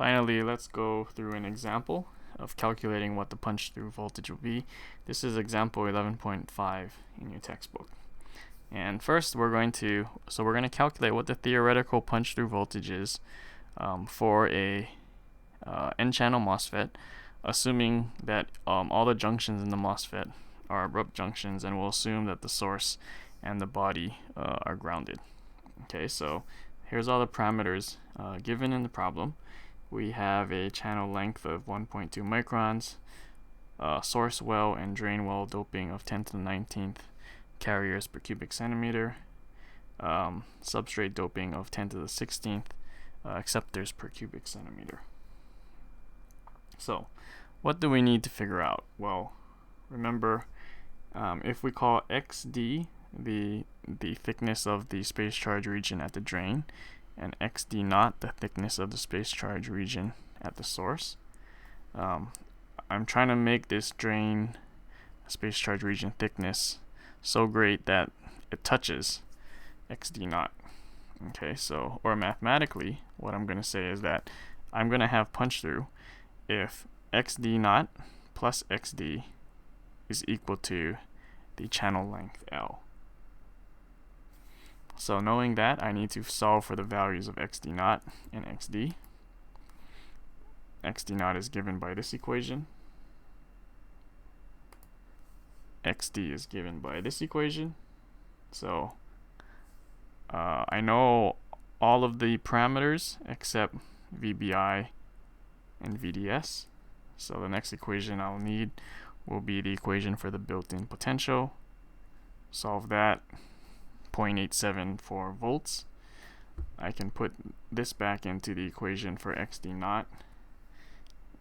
Finally, let's go through an example of calculating what the punch-through voltage will be. This is example 11.5 in your textbook. And first we're going to calculate what the theoretical punch-through voltage is for a N-channel MOSFET, assuming that all the junctions in the MOSFET are abrupt junctions, and we'll assume that the source and the body are grounded. Okay, so here's all the parameters given in the problem. We have a channel length of 1.2 microns, source well and drain well doping of 10 to the 19th carriers per cubic centimeter, substrate doping of 10 to the 16th acceptors per cubic centimeter. So what do we need to figure out? Well, remember, if we call XD the thickness of the space charge region at the drain, and XD naught the thickness of the space charge region at the source, I'm trying to make this drain space charge region thickness so great that it touches XD naught. Okay, so, or mathematically, what I'm going to say is that I'm going to have punch through if XD naught plus XD is equal to the channel length L. So knowing that, I need to solve for the values of XD naught and XD. XD naught is given by this equation. XD is given by this equation. So I know all of the parameters except VBI and VDS. So the next equation I'll need will be the equation for the built-in potential. Solve that. 0.874 volts. I can put this back into the equation for XD naught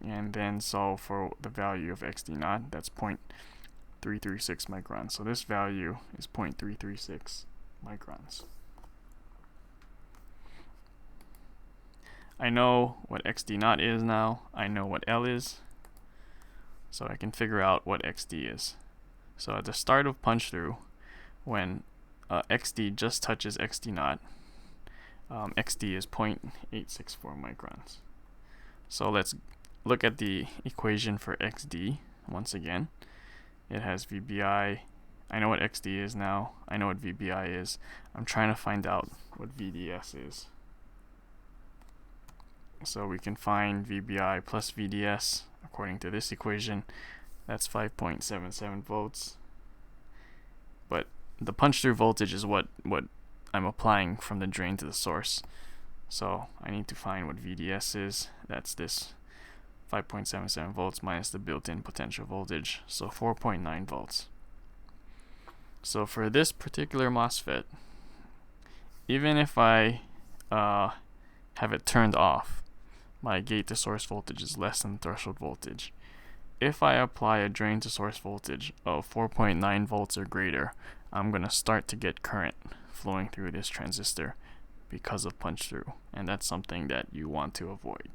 and then solve for the value of XD naught. That's 0.336 microns. So this value is 0.336 microns. I know what XD naught is now. I know what L is. So I can figure out what XD is. So at the start of punch through, when XD just touches XD naught, XD is 0.864 microns. So let's look at the equation for XD once again. It has VBI. I know what XD is now. I know what VBI is. I'm trying to find out what VDS is. So we can find VBI plus VDS according to this equation. That's 5.77 volts. But the punch-through voltage is what I'm applying from the drain to the source. So I need to find what VDS is. That's this 5.77 volts minus the built-in potential voltage, so 4.9 volts. So for this particular MOSFET, even if I have it turned off, my gate to source voltage is less than the threshold voltage. If I apply a drain to source voltage of 4.9 volts or greater, I'm going to start to get current flowing through this transistor because of punch through, and that's something that you want to avoid.